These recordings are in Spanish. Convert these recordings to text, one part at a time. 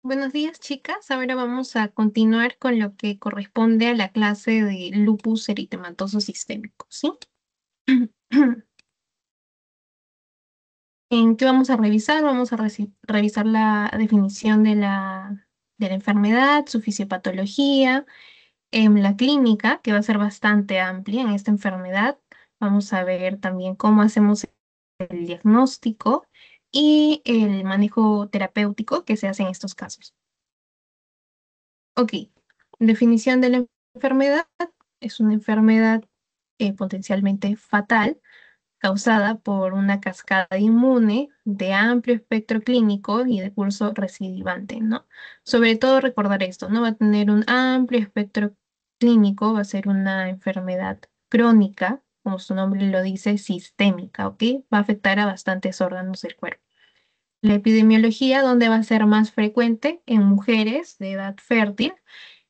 Buenos días, chicas. Ahora vamos a continuar con lo que corresponde a la clase de lupus eritematoso sistémico, ¿sí? ¿En qué vamos a revisar? Vamos a revisar la definición de la enfermedad, su fisiopatología, en la clínica, que va a ser bastante amplia en esta enfermedad. Vamos a ver también cómo hacemos el diagnóstico y el manejo terapéutico que se hace en estos casos. Ok, definición de la enfermedad. Es una enfermedad potencialmente fatal causada por una cascada inmune de amplio espectro clínico y de curso recidivante, ¿no? Sobre todo recordar esto, ¿no? Va a tener un amplio espectro clínico, va a ser una enfermedad crónica, como su nombre lo dice, sistémica, ¿ok? Va a afectar a bastantes órganos del cuerpo. La epidemiología, donde va a ser más frecuente en mujeres de edad fértil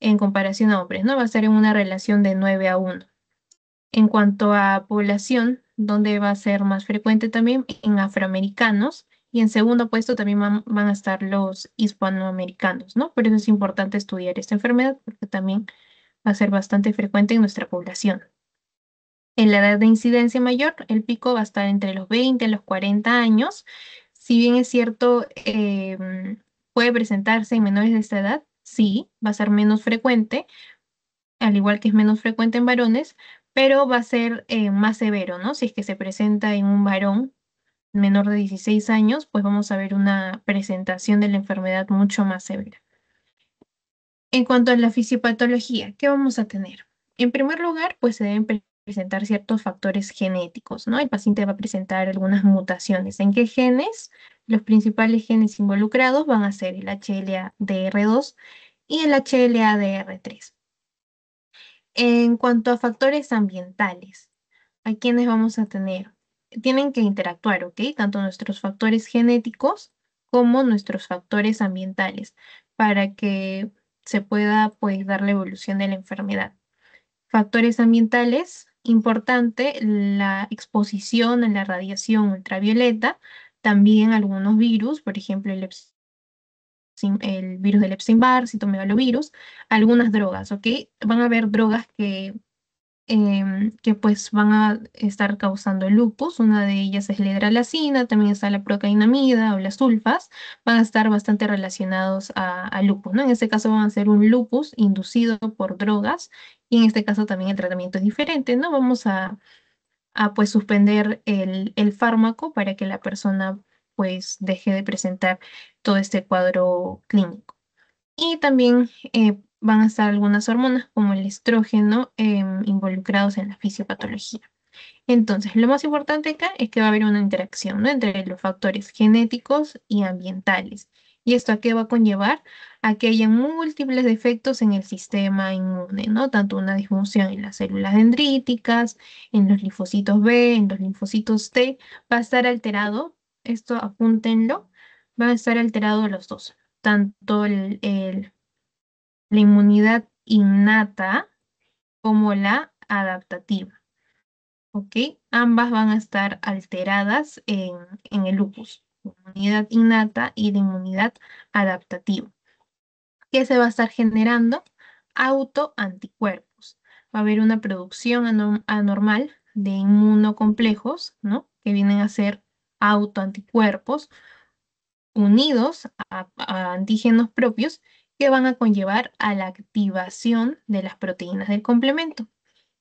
en comparación a hombres, ¿no? Va a ser en una relación de 9 a 1. En cuanto a población, donde va a ser más frecuente también en afroamericanos y en segundo puesto también van a estar los hispanoamericanos, ¿no? Por eso es importante estudiar esta enfermedad porque también va a ser bastante frecuente en nuestra población. En la edad de incidencia mayor, el pico va a estar entre los 20 y los 40 años. Si bien es cierto, puede presentarse en menores de esta edad, sí, va a ser menos frecuente, al igual que es menos frecuente en varones, pero va a ser más severo, ¿no? Si es que se presenta en un varón menor de 16 años, pues vamos a ver una presentación de la enfermedad mucho más severa. En cuanto a la fisiopatología, ¿qué vamos a tener? En primer lugar, pues se deben presentar ciertos factores genéticos, ¿no? El paciente va a presentar algunas mutaciones. ¿En qué genes? Los principales genes involucrados van a ser el HLA-DR2 y el HLA-DR3. En cuanto a factores ambientales, ¿a quiénes vamos a tener? Tienen que interactuar, ¿ok? Tanto nuestros factores genéticos como nuestros factores ambientales para que se pueda, pues, dar la evolución de la enfermedad. Factores ambientales, importante, la exposición a la radiación ultravioleta, también algunos virus, por ejemplo, el virus del Epstein-Barr, citomegalovirus, algunas drogas, ¿ok? Van a haber drogas que pues van a estar causando el lupus. Una de ellas es la hidralazina, también está la procainamida o las sulfas, van a estar bastante relacionados a lupus, ¿no? En este caso van a ser un lupus inducido por drogas y en este caso también el tratamiento es diferente, ¿no? Vamos a pues suspender el fármaco para que la persona pues deje de presentar todo este cuadro clínico. Y también van a estar algunas hormonas como el estrógeno involucrados en la fisiopatología. Entonces, lo más importante acá es que va a haber una interacción, ¿no? Entre los factores genéticos y ambientales. ¿Y esto a qué va a conllevar? A que haya múltiples defectos en el sistema inmune, ¿no? Tanto una disfunción en las células dendríticas, en los linfocitos B, en los linfocitos T, va a estar alterado, esto apúntenlo, van a estar alterados los dos, tanto la inmunidad innata como la adaptativa. ¿Ok? Ambas van a estar alteradas en el lupus, inmunidad innata y de inmunidad adaptativa. ¿Qué se va a estar generando? Autoanticuerpos. Va a haber una producción anormal de inmunocomplejos, ¿no? Que vienen a ser autoanticuerpos unidos a antígenos propios que van a conllevar a la activación de las proteínas del complemento.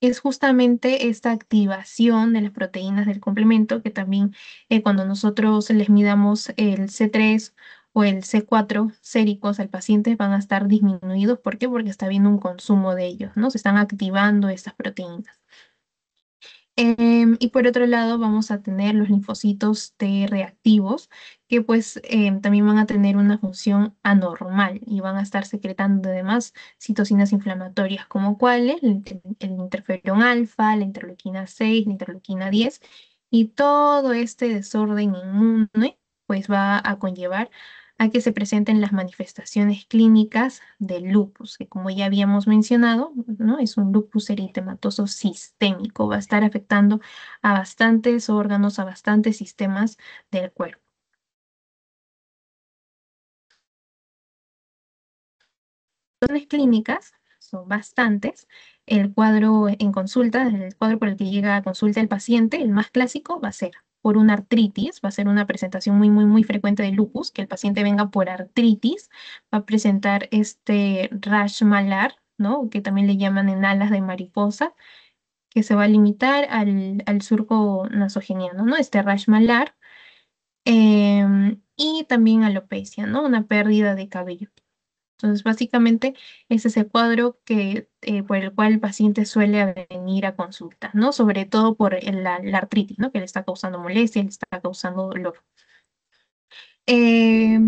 Es justamente esta activación de las proteínas del complemento que también cuando nosotros les midamos el C3 o el C4 séricos al paciente van a estar disminuidos. ¿Por qué? Porque está habiendo un consumo de ellos, ¿no? Se están activando estas proteínas. Y por otro lado vamos a tener los linfocitos T reactivos que pues también van a tener una función anormal y van a estar secretando además citocinas inflamatorias como cuáles, el interferón alfa, la interleuquina 6, la interleuquina 10 y todo este desorden inmune pues va a conllevar a que se presenten las manifestaciones clínicas del lupus, que como ya habíamos mencionado, ¿no? Es un lupus eritematoso sistémico, va a estar afectando a bastantes órganos, a bastantes sistemas del cuerpo. Razones clínicas son bastantes. El cuadro en consulta, el cuadro por el que llega a consulta el paciente, el más clásico va a ser por una artritis, va a ser una presentación muy, muy, muy frecuente de lupus, que el paciente venga por artritis, va a presentar este rash malar, ¿no? Que también le llaman en alas de mariposa, que se va a limitar al surco nasogeniano, ¿no? Este rash malar, y también alopecia, ¿no? Una pérdida de cabello. Entonces, básicamente, ese es el cuadro por el cual el paciente suele venir a consulta, ¿no? Sobre todo por la artritis, ¿no? Que le está causando molestia, le está causando dolor. Eh,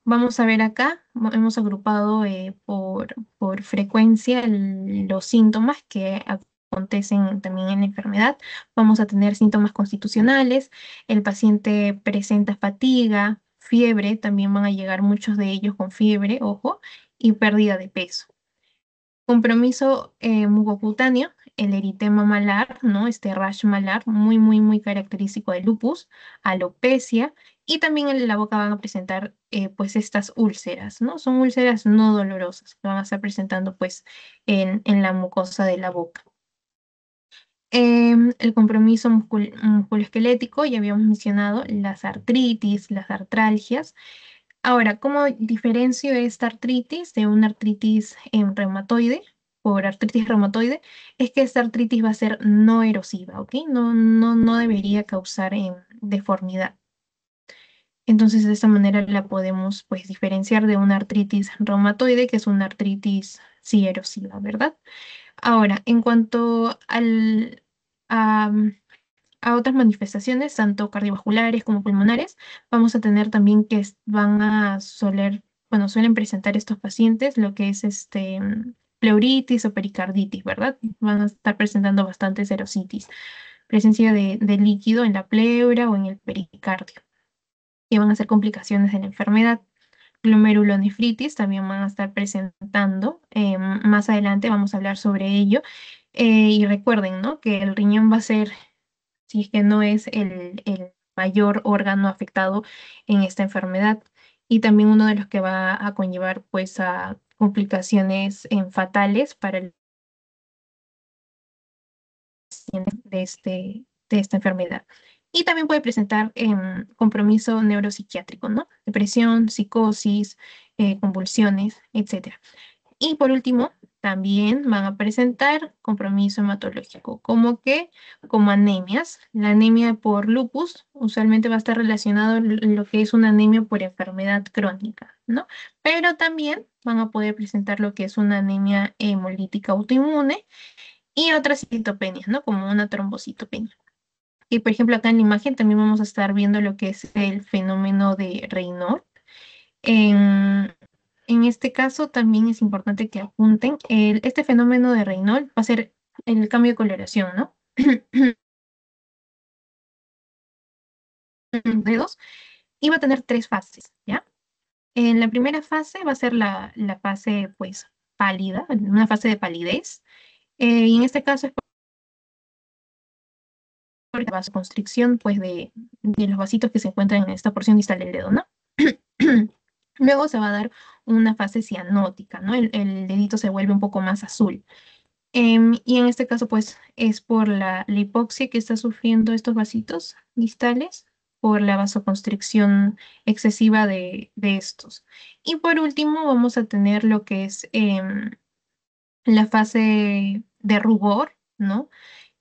Vamos a ver acá, hemos agrupado por frecuencia los síntomas que acontecen también en la enfermedad. Vamos a tener síntomas constitucionales, el paciente presenta fatiga, fiebre, también van a llegar muchos de ellos con fiebre, ojo, y pérdida de peso. Compromiso mucocutáneo, el eritema malar, ¿no? Este rash malar, muy, muy, muy característico del lupus, alopecia, y también en la boca van a presentar pues estas úlceras, ¿no? Son úlceras no dolorosas que van a estar presentando pues en la mucosa de la boca. El compromiso musculoesquelético, ya habíamos mencionado las artritis, las artralgias. Ahora, ¿cómo diferencio esta artritis de una artritis reumatoide? Por artritis reumatoide, es que esta artritis va a ser no erosiva, ¿ok? No, no, no debería causar deformidad. Entonces, de esta manera la podemos, pues, diferenciar de una artritis reumatoide, que es una artritis sí erosiva, ¿verdad? Ahora, en cuanto a, a otras manifestaciones, tanto cardiovasculares como pulmonares, vamos a tener también van a bueno, suelen presentar estos pacientes lo que es pleuritis o pericarditis, ¿verdad? Van a estar presentando bastante serositis, presencia de líquido en la pleura o en el pericardio, que van a ser complicaciones de la enfermedad. Glomerulonefritis también van a estar presentando. Más adelante vamos a hablar sobre ello. Y recuerden, ¿no? Que el riñón va a ser, si es que no es el mayor órgano afectado en esta enfermedad, y también uno de los que va a conllevar pues a complicaciones fatales para el paciente de esta enfermedad. Y también puede presentar compromiso neuropsiquiátrico, ¿no? Depresión, psicosis, convulsiones, etcétera. Y por último, también van a presentar compromiso hematológico, como anemias. La anemia por lupus usualmente va a estar relacionado lo que es una anemia por enfermedad crónica, ¿no? Pero también van a poder presentar lo que es una anemia hemolítica autoinmune y otras citopenias, ¿no? Como una trombocitopenia. Y por ejemplo, acá en la imagen también vamos a estar viendo lo que es el fenómeno de Raynaud. En, en este caso también es importante que apunten, este fenómeno de Raynaud va a ser el cambio de coloración, ¿no? Dedos, y va a tener tres fases, ¿ya? En la primera fase va a ser la fase, pues, pálida, una fase de palidez, y en este caso es por la vasoconstricción, pues, de los vasitos que se encuentran en esta porción distal del dedo, ¿no? Luego se va a dar una fase cianótica, ¿no? El dedito se vuelve un poco más azul. Y en este caso, pues, es por la hipoxia que está sufriendo estos vasitos distales, por la vasoconstricción excesiva de estos. Y por último, vamos a tener lo que es la fase de rubor, ¿no?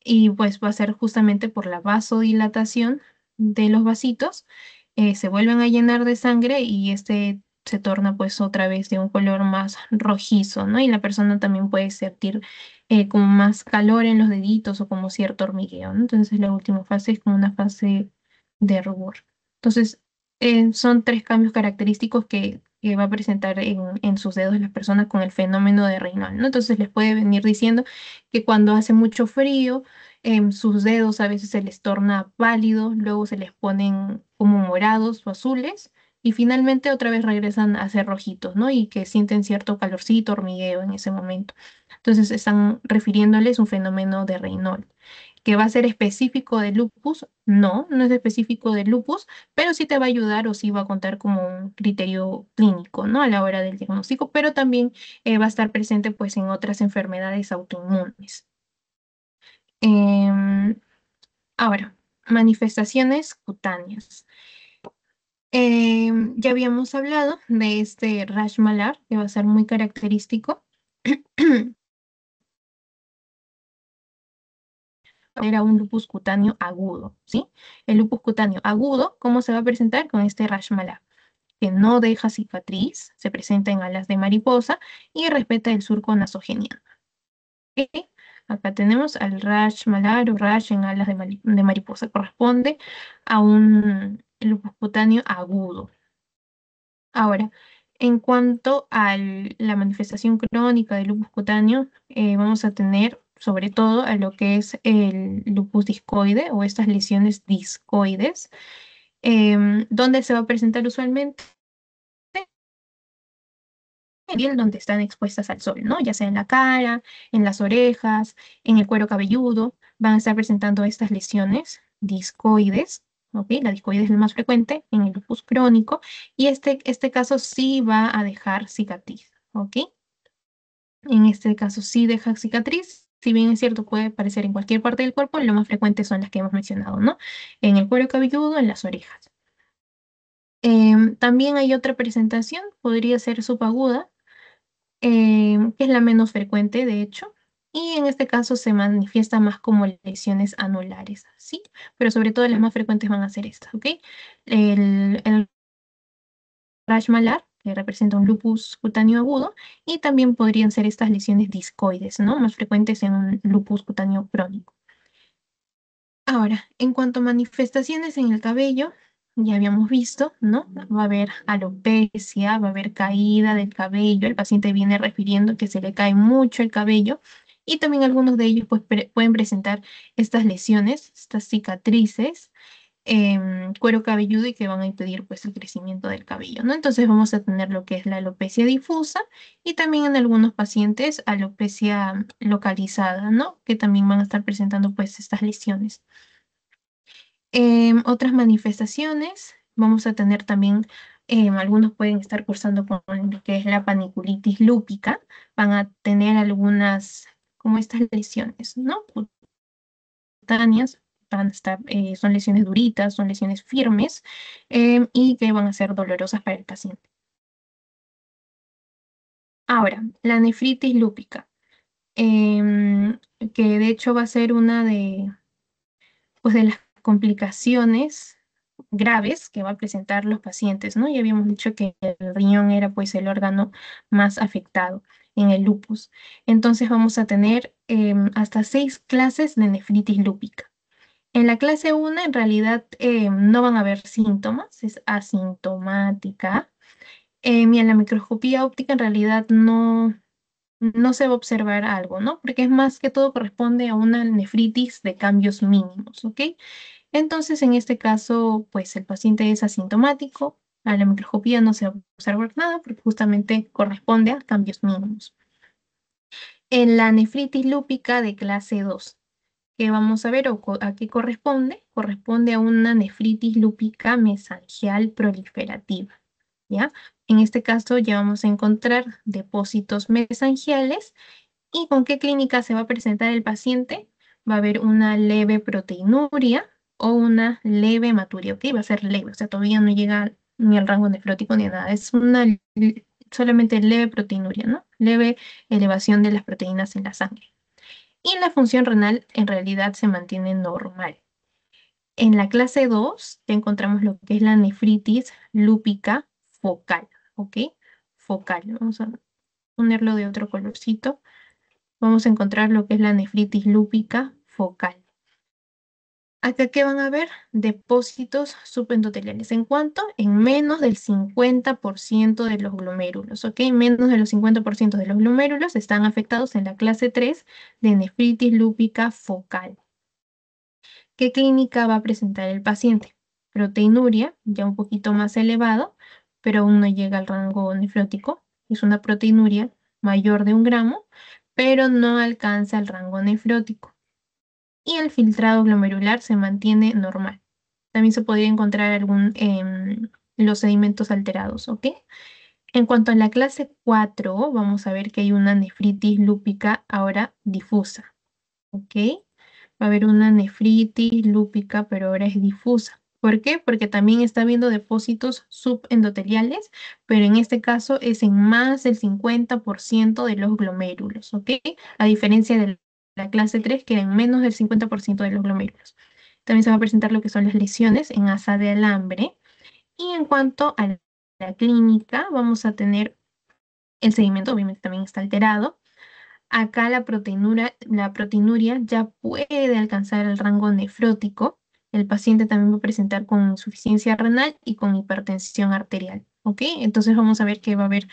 Y pues va a ser justamente por la vasodilatación de los vasitos, se vuelven a llenar de sangre y este se torna pues otra vez de un color más rojizo, ¿no? Y la persona también puede sentir como más calor en los deditos o como cierto hormigueo, ¿no? Entonces la última fase es como una fase de rubor. Entonces son tres cambios característicos que va a presentar en sus dedos las personas con el fenómeno de Raynaud, ¿no? Entonces les puede venir diciendo que cuando hace mucho frío, sus dedos a veces se les torna pálidos, luego se les ponen como morados o azules y finalmente otra vez regresan a ser rojitos, ¿no? Y que sienten cierto calorcito, hormigueo en ese momento. Entonces están refiriéndoles un fenómeno de Raynaud. ¿Que va a ser específico de lupus? No, no es específico de lupus, pero sí te va a ayudar o sí va a contar como un criterio clínico, ¿no? A la hora del diagnóstico, pero también va a estar presente pues en otras enfermedades autoinmunes. Em, Ahora, manifestaciones cutáneas. Ya habíamos hablado de este rash malar, que va a ser muy característico. Era un lupus cutáneo agudo, ¿sí? El lupus cutáneo agudo, ¿cómo se va a presentar con este rash malar? Que no deja cicatriz, se presenta en alas de mariposa y respeta el surco nasogeniano. ¿Ok? Acá tenemos al rash malar o rash en alas de mariposa. Corresponde a un lupus cutáneo agudo. Ahora, en cuanto a la manifestación crónica del lupus cutáneo, vamos a tener sobre todo a lo que es el lupus discoide o estas lesiones discoides, donde se va a presentar usualmente en piel donde están expuestas al sol, ¿no? Ya sea en la cara, en las orejas, en el cuero cabelludo, van a estar presentando estas lesiones discoides, ¿ok? La discoide es el más frecuente en el lupus crónico y este caso sí va a dejar cicatriz, ¿ok? En este caso sí deja cicatriz. Si bien es cierto, puede aparecer en cualquier parte del cuerpo, lo más frecuente son las que hemos mencionado, ¿no? En el cuero cabelludo, en las orejas. También hay otra presentación, podría ser subaguda, que es la menos frecuente, de hecho, y en este caso se manifiesta más como lesiones anulares, ¿sí? Pero sobre todo las más frecuentes van a ser estas, ¿ok? El rash malar, que representa un lupus cutáneo agudo, y también podrían ser estas lesiones discoides, ¿no? Más frecuentes en un lupus cutáneo crónico. Ahora, en cuanto a manifestaciones en el cabello, ya habíamos visto, ¿no? Va a haber alopecia, va a haber caída del cabello, el paciente viene refiriendo que se le cae mucho el cabello y también algunos de ellos pues, pueden presentar estas lesiones, estas cicatrices, cuero cabelludo y que van a impedir pues el crecimiento del cabello, ¿no? Entonces vamos a tener lo que es la alopecia difusa y también en algunos pacientes alopecia localizada, ¿no? Que también van a estar presentando pues estas lesiones. Otras manifestaciones, vamos a tener también, algunos pueden estar cursando con lo que es la paniculitis lúpica, van a tener algunas, como estas lesiones, ¿no? Cutáneas, van a estar, son lesiones duritas, son lesiones firmes, y que van a ser dolorosas para el paciente. Ahora, la nefritis lúpica, que de hecho va a ser una pues, de las complicaciones graves que va a presentar los pacientes, ¿no? Ya habíamos dicho que el riñón era pues el órgano más afectado en el lupus. Entonces vamos a tener hasta 6 clases de nefritis lúpica. En la clase 1 en realidad no van a haber síntomas, es asintomática. Y en la microscopía óptica en realidad no se va a observar algo, ¿no? Porque es más que todo corresponde a una nefritis de cambios mínimos, ¿ok? Entonces, en este caso, pues el paciente es asintomático, a la microscopía no se va a observar nada porque justamente corresponde a cambios mínimos. En la nefritis lúpica de clase 2, que vamos a ver o a qué corresponde, corresponde a una nefritis lúpica mesangial proliferativa, ¿ya? En este caso ya vamos a encontrar depósitos mesangiales. ¿Y con qué clínica se va a presentar el paciente? Va a haber una leve proteinuria o una leve hematuria, ¿ok? Va a ser leve, o sea, todavía no llega ni al rango nefrótico ni nada. Es una solamente leve proteinuria, ¿no? Leve elevación de las proteínas en la sangre. Y la función renal en realidad se mantiene normal. En la clase 2 ya encontramos lo que es la nefritis lúpica focal, ¿ok? Focal. Vamos a ponerlo de otro colorcito. Vamos a encontrar lo que es la nefritis lúpica focal. Acá, ¿qué van a ver? Depósitos subendoteliales. ¿En cuánto? En menos del 50% de los glomérulos, ¿ok? Menos de los 50% de los glomérulos están afectados en la clase 3 de nefritis lúpica focal. ¿Qué clínica va a presentar el paciente? Proteinuria, ya un poquito más elevado, pero aún no llega al rango nefrótico. Es una proteinuria mayor de 1 gramo, pero no alcanza el rango nefrótico. y el filtrado glomerular se mantiene normal. También se podría encontrar los sedimentos alterados, ¿ok? En cuanto a la clase 4, vamos a ver que hay una nefritis lúpica ahora difusa, ¿ok? Va a haber una nefritis lúpica, pero ahora es difusa. ¿Por qué? Porque también está habiendo depósitos subendoteliales, pero en este caso es en más del 50% de los glomérulos, ¿ok? A diferencia de la clase 3, que era en menos del 50% de los glomérulos. También se va a presentar lo que son las lesiones en asa de alambre. Y en cuanto a la clínica, vamos a tener el sedimento, obviamente también está alterado. Acá la proteinuria ya puede alcanzar el rango nefrótico. El paciente también va a presentar con insuficiencia renal y con hipertensión arterial. ¿Ok? Entonces vamos a ver que va a haber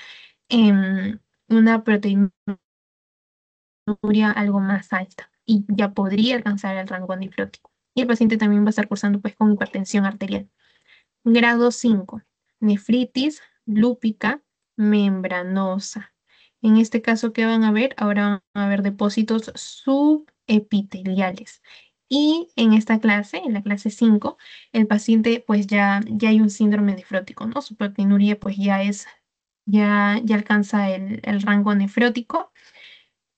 una proteinuria algo más alta y ya podría alcanzar el rango nefrótico. Y el paciente también va a estar cursando pues con hipertensión arterial. Grado 5, nefritis lúpica membranosa. En este caso, ¿qué van a ver? Ahora van a haber depósitos subepiteliales. Y en esta clase, en la clase 5, el paciente pues ya hay un síndrome nefrótico, ¿no? Su proteinuria pues ya alcanza el rango nefrótico.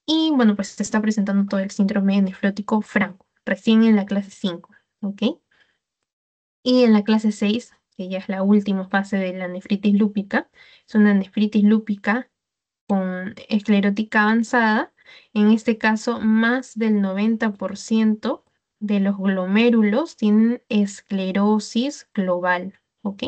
Y bueno, pues se está presentando todo el síndrome nefrótico franco, recién en la clase 5, ¿ok? Y en la clase 6, que ya es la última fase de la nefritis lúpica, es una nefritis lúpica con esclerótica avanzada. En este caso, más del 90% de los glomérulos tienen esclerosis global, ¿ok?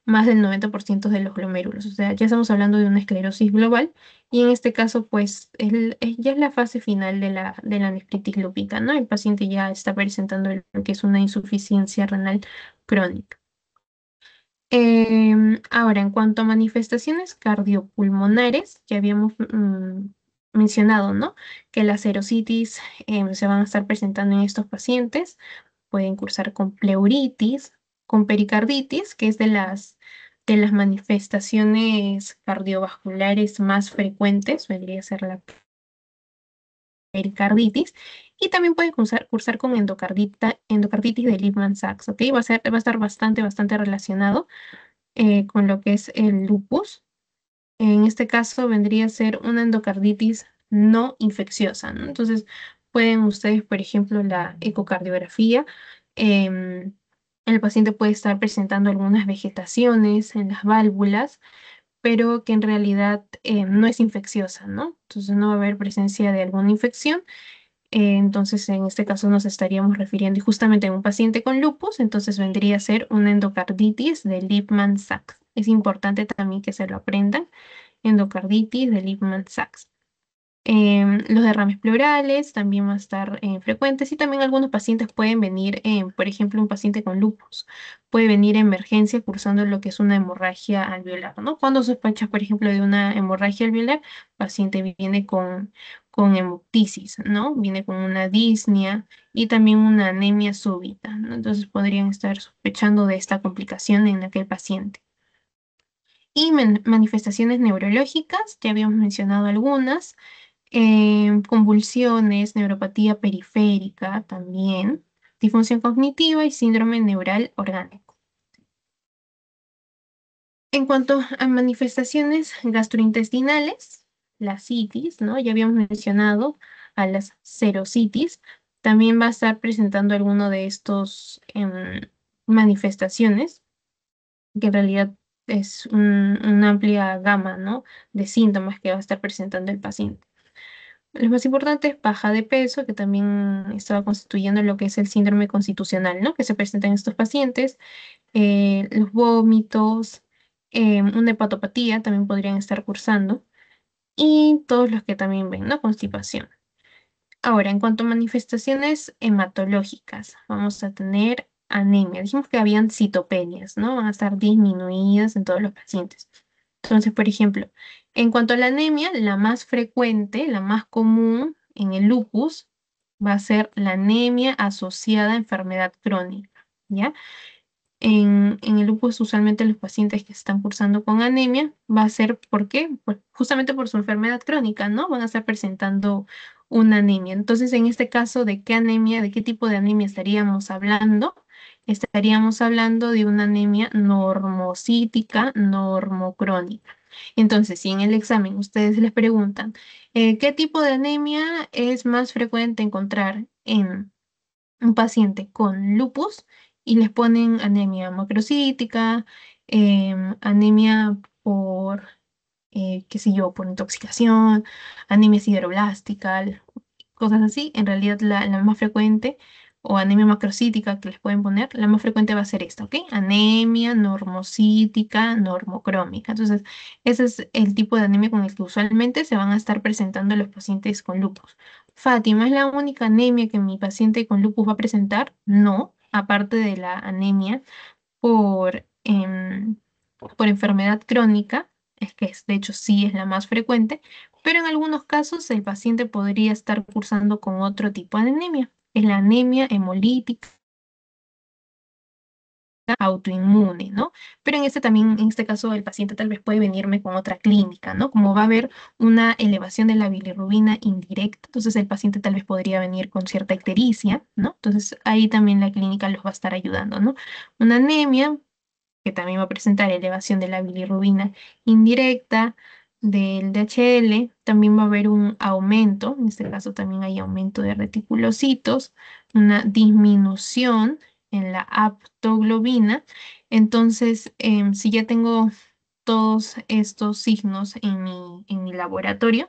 Más del 90% de los glomérulos. O sea, ya estamos hablando de una esclerosis global y en este caso, pues, ya es la fase final de la nefritis lúpica, ¿no? El paciente ya está presentando lo que es una insuficiencia renal crónica. Ahora, en cuanto a manifestaciones cardiopulmonares, ya habíamos mencionado, ¿no? Que las serositis se van a estar presentando en estos pacientes. Pueden cursar con pleuritis, con pericarditis, que es de las manifestaciones cardiovasculares más frecuentes, vendría a ser la pericarditis, y también pueden cursar con endocarditis de Lehmann-Sachs, ¿ok? Va a estar bastante relacionado con lo que es el lupus. En este caso vendría a ser una endocarditis no infecciosa, ¿no? Entonces, pueden ustedes, por ejemplo, la ecocardiografía, em, el paciente puede estar presentando algunas vegetaciones en las válvulas, pero que en realidad no es infecciosa, ¿no? Entonces, no va a haber presencia de alguna infección. Entonces, en este caso nos estaríamos refiriendo y justamente en un paciente con lupus, entonces vendría a ser una endocarditis de Lippmann-Sachs. Es importante también que se lo aprendan, endocarditis de Lippmann-Sachs. Los derrames pleurales también van a estar frecuentes y también algunos pacientes pueden venir, por ejemplo, un paciente con lupus puede venir a emergencia cursando lo que es una hemorragia alveolar, ¿no? Cuando sospechas, por ejemplo, de una hemorragia alveolar, paciente viene con hemoptisis, ¿no? Viene con una disnea y también una anemia súbita, ¿no? Entonces podrían estar sospechando de esta complicación en aquel paciente. Y manifestaciones neurológicas, ya habíamos mencionado algunas convulsiones, neuropatía periférica también, disfunción cognitiva y síndrome neural orgánico. En cuanto a manifestaciones gastrointestinales, la citis, ¿no? Ya habíamos mencionado a las serositis, también va a estar presentando alguno de estos manifestaciones, que en realidad es una amplia gama, ¿no? De síntomas que va a estar presentando el paciente. Los más importantes, baja de peso, que también estaba constituyendo lo que es el síndrome constitucional, ¿no? Que se presenta en estos pacientes, los vómitos, una hepatopatía también podrían estar cursando, y todos los que también ven, ¿no? Constipación. Ahora, en cuanto a manifestaciones hematológicas, vamos a tener anemia. Dijimos que habían citopenias, ¿no? Van a estar disminuidas en todos los pacientes. Entonces, por ejemplo, en cuanto a la anemia, la más frecuente, la más común en el lupus, va a ser la anemia asociada a enfermedad crónica, ¿ya? En el lupus, usualmente los pacientes que están cursando con anemia, va a ser, ¿por qué? Pues justamente por su enfermedad crónica, ¿no? Van a estar presentando una anemia. Entonces, en este caso, ¿de qué anemia, de qué tipo de anemia estaríamos hablando? Estaríamos hablando de una anemia normocítica, normocrónica. Entonces, si en el examen ustedes les preguntan, ¿qué tipo de anemia es más frecuente encontrar en un paciente con lupus? Y les ponen anemia macrocítica, anemia por qué sé yo, por intoxicación, anemia sideroblástica, cosas así. En realidad la más frecuente, o anemia macrocítica que les pueden poner, la más frecuente va a ser esta, ¿ok? Anemia normocítica, normocrómica. Entonces, ese es el tipo de anemia con el que usualmente se van a estar presentando los pacientes con lupus. Fátima, ¿es la única anemia que mi paciente con lupus va a presentar? No, aparte de la anemia por, por enfermedad crónica, es que de hecho sí es la más frecuente, pero en algunos casos el paciente podría estar cursando con otro tipo de anemia. Es la anemia hemolítica autoinmune, ¿no? Pero en este también, en este caso, el paciente tal vez puede venirme con otra clínica, ¿no? Como va a haber una elevación de la bilirrubina indirecta, entonces el paciente tal vez podría venir con cierta ictericia, ¿no? Entonces ahí también la clínica los va a estar ayudando, ¿no? Una anemia que también va a presentar elevación de la bilirrubina indirecta, del DHL, también va a haber un aumento, en este caso también hay aumento de reticulocitos, una disminución en la aptoglobina. Entonces, si ya tengo todos estos signos en mi laboratorio,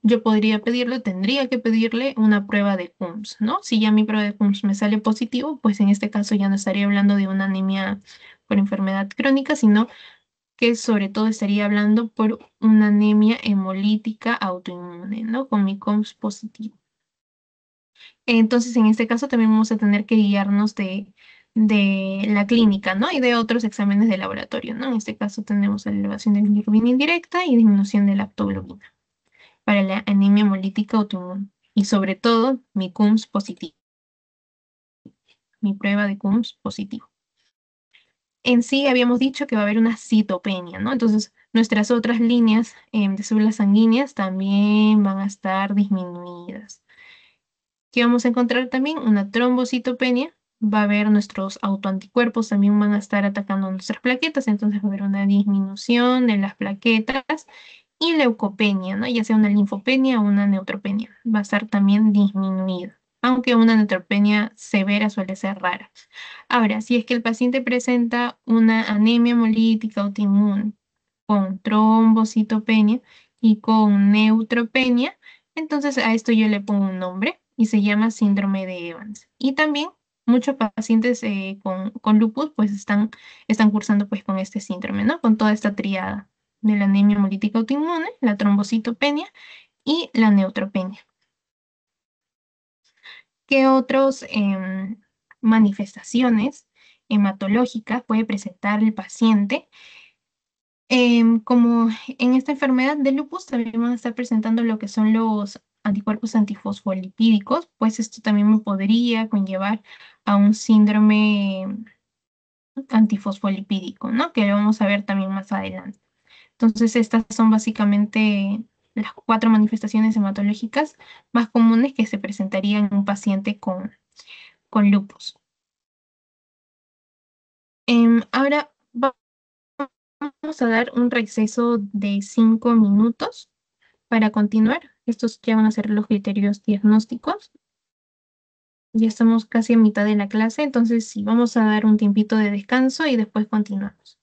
yo podría pedirle, tendría que pedirle una prueba de CUMS, ¿no? Si ya mi prueba de CUMS me sale positivo, pues en este caso ya no estaría hablando de una anemia por enfermedad crónica, sino que sobre todo estaría hablando por una anemia hemolítica autoinmune, ¿no? Con mi COMS positivo. Entonces, en este caso también vamos a tener que guiarnos de la clínica, ¿no? Y de otros exámenes de laboratorio, ¿no? En este caso tenemos la elevación de bilirrubina indirecta y disminución de la aptoglobina para la anemia hemolítica autoinmune. Y sobre todo, mi CUMS positivo, mi prueba de CUMS positivo. En sí habíamos dicho que va a haber una citopenia, ¿no? Entonces, nuestras otras líneas de células sanguíneas también van a estar disminuidas. ¿Qué vamos a encontrar también? Una trombocitopenia. Va a haber nuestros autoanticuerpos también van a estar atacando nuestras plaquetas, entonces va a haber una disminución de las plaquetas y leucopenia, ¿no? Ya sea una linfopenia o una neutropenia, va a estar también disminuida, aunque una neutropenia severa suele ser rara. Ahora, si es que el paciente presenta una anemia hemolítica autoinmune con trombocitopenia y con neutropenia, entonces a esto yo le pongo un nombre y se llama síndrome de Evans. Y también muchos pacientes con lupus pues están cursando pues con este síndrome, ¿no? Con toda esta triada de la anemia hemolítica autoinmune, la trombocitopenia y la neutropenia. ¿Qué otras manifestaciones hematológicas puede presentar el paciente? Como en esta enfermedad de lupus también van a estar presentando lo que son los anticuerpos antifosfolipídicos, pues esto también me podría conllevar a un síndrome antifosfolipídico, ¿no? Que lo vamos a ver también más adelante. Entonces, estas son básicamente las cuatro manifestaciones hematológicas más comunes que se presentarían en un paciente con lupus. Ahora vamos a dar un receso de 5 minutos para continuar. Estos ya van a ser los criterios diagnósticos. Ya estamos casi a mitad de la clase, entonces sí, vamos a dar un tiempito de descanso y después continuamos.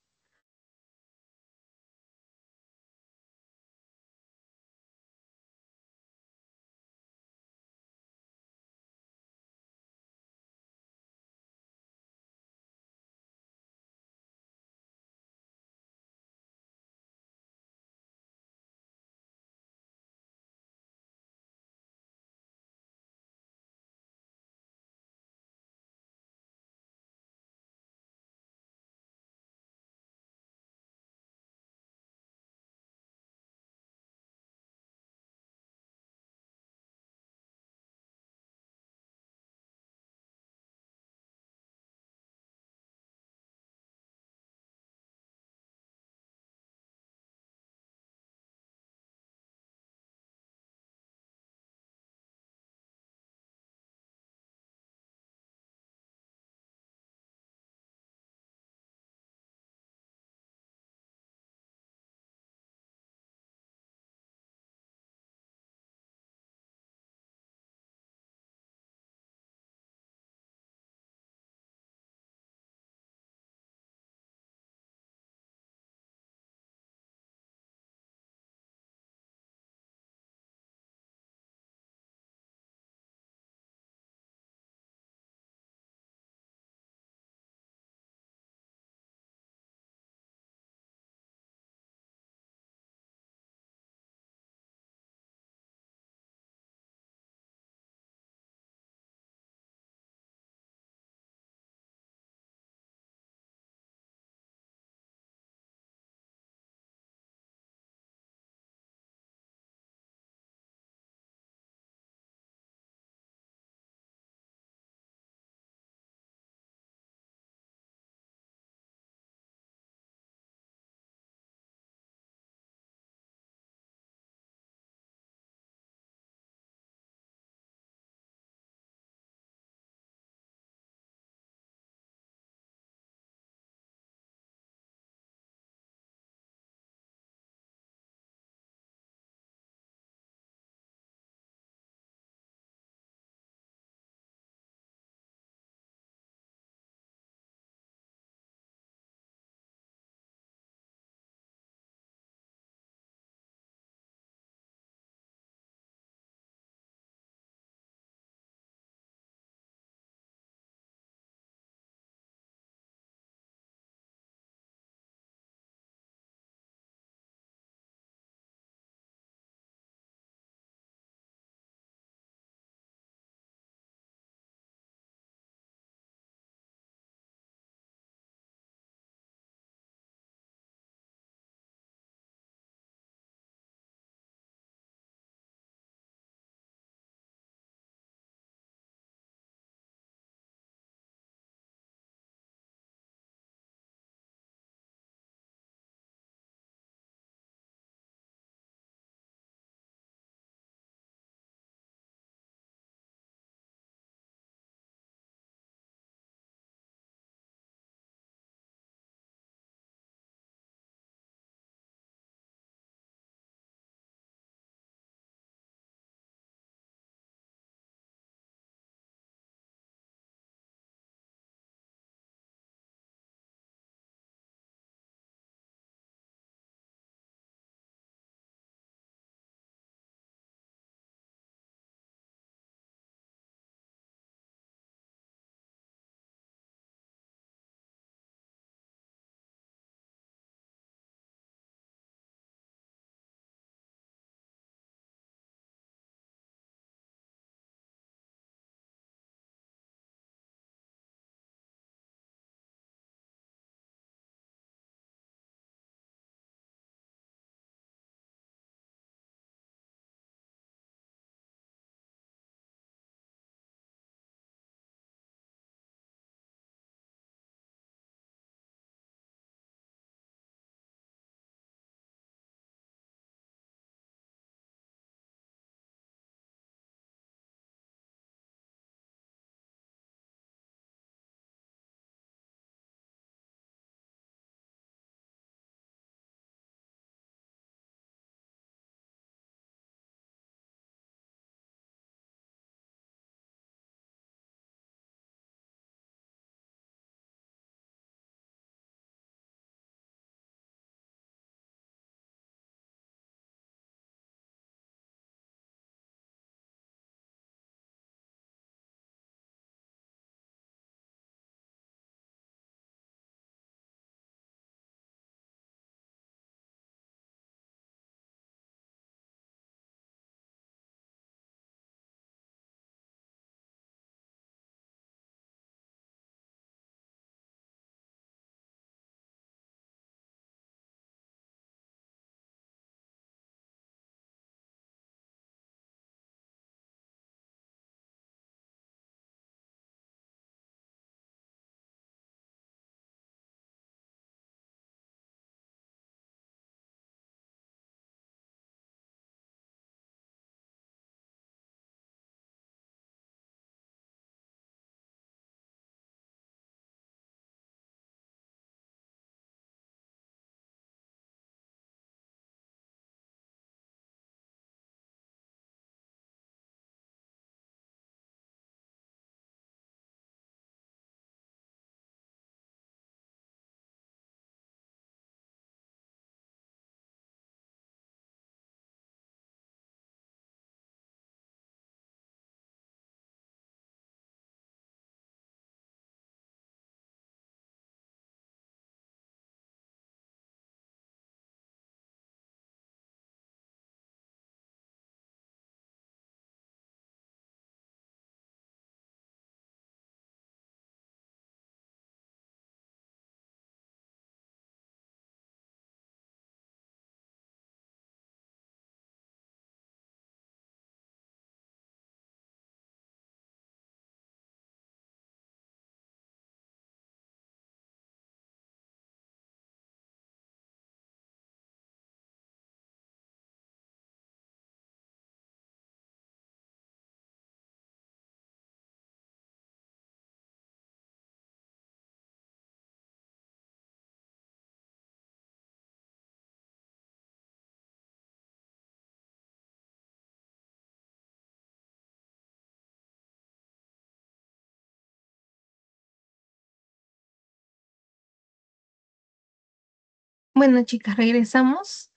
Bueno, chicas, regresamos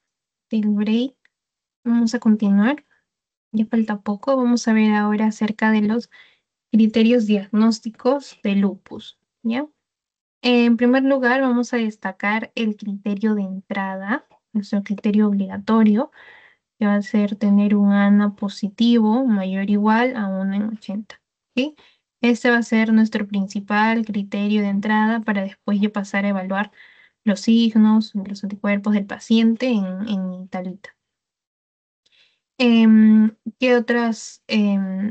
del break. Vamos a continuar. Ya falta poco. Vamos a ver ahora acerca de los criterios diagnósticos de lupus, ¿ya? En primer lugar, vamos a destacar el criterio de entrada, nuestro criterio obligatorio, que va a ser tener un ANA positivo mayor o igual a 1 en 80. ¿Sí? Este va a ser nuestro principal criterio de entrada para después ya pasar a evaluar los signos, los anticuerpos del paciente en tablita. ¿Qué otras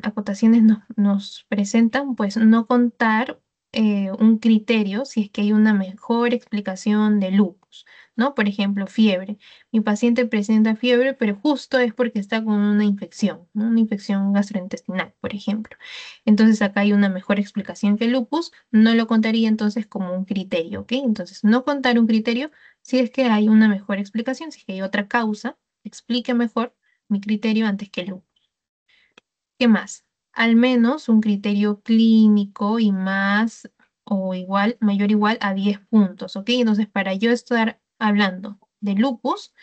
acotaciones nos presentan? Pues no contar un criterio si es que hay una mejor explicación de lupus, ¿no? Por ejemplo, fiebre. Mi paciente presenta fiebre, pero justo es porque está con una infección, ¿no? Una infección gastrointestinal, por ejemplo. Entonces acá hay una mejor explicación que el lupus, no lo contaría entonces como un criterio, ¿ok? Entonces, no contar un criterio si es que hay una mejor explicación, si es que hay otra causa, explique mejor mi criterio antes que el U. ¿Qué más? Al menos un criterio clínico y más o igual, mayor o igual a 10 puntos, ¿ok? Entonces, para yo estar hablando de lupus,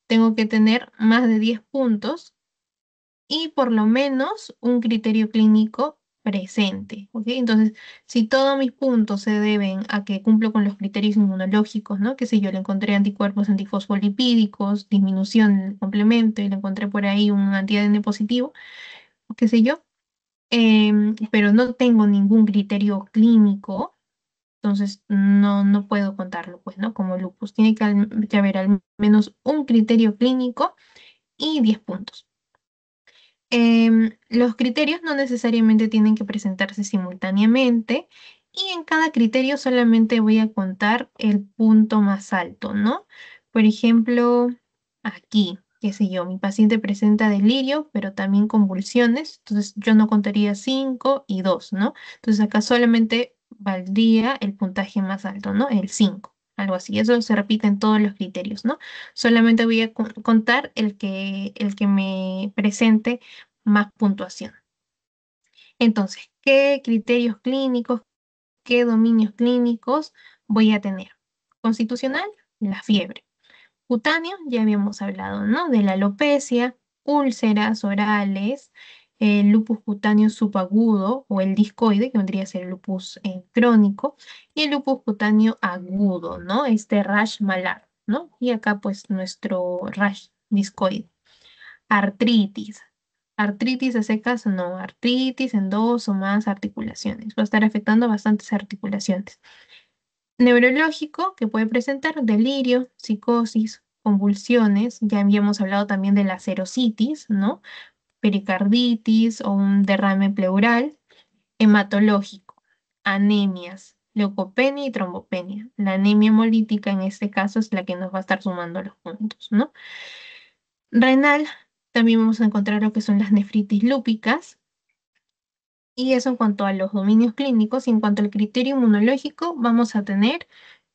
tengo que tener más de 10 puntos y por lo menos un criterio clínico presente, ¿ok? Entonces, si todos mis puntos se deben a que cumplo con los criterios inmunológicos, ¿no? Que sé yo, le encontré anticuerpos antifosfolipídicos, disminución del complemento y le encontré por ahí un anti-ADN positivo, qué sé yo, pero no tengo ningún criterio clínico, entonces no puedo contarlo, pues, ¿no? Como lupus. Tiene que haber al menos un criterio clínico y 10 puntos. Los criterios no necesariamente tienen que presentarse simultáneamente y en cada criterio solamente voy a contar el punto más alto, ¿no? Por ejemplo, aquí, qué sé yo, mi paciente presenta delirio, pero también convulsiones, entonces yo no contaría 5 y 2, ¿no? Entonces acá solamente valdría el puntaje más alto, ¿no? El 5, algo así. Eso se repite en todos los criterios, ¿no? Solamente voy a contar el que me presente más puntuación. Entonces, ¿qué criterios clínicos, qué dominios clínicos voy a tener? Constitucional, la fiebre. Cutáneo, ya habíamos hablado, ¿no? De la alopecia, úlceras orales, el lupus cutáneo subagudo o el discoide, que vendría a ser el lupus crónico, y el lupus cutáneo agudo, ¿no? Este rash malar, ¿no? Y acá pues nuestro rash discoide. Artritis. Artritis a secas, no. Artritis en dos o más articulaciones. Va a estar afectando a bastantes articulaciones. Neurológico, que puede presentar delirio, psicosis, convulsiones. Ya habíamos hablado también de la serositis, ¿no? Pericarditis o un derrame pleural. Hematológico, anemias, leucopenia y trombopenia. La anemia hemolítica en este caso es la que nos va a estar sumando los puntos, ¿no? Renal, también vamos a encontrar lo que son las nefritis lúpicas. Y eso en cuanto a los dominios clínicos. Y en cuanto al criterio inmunológico, vamos a tener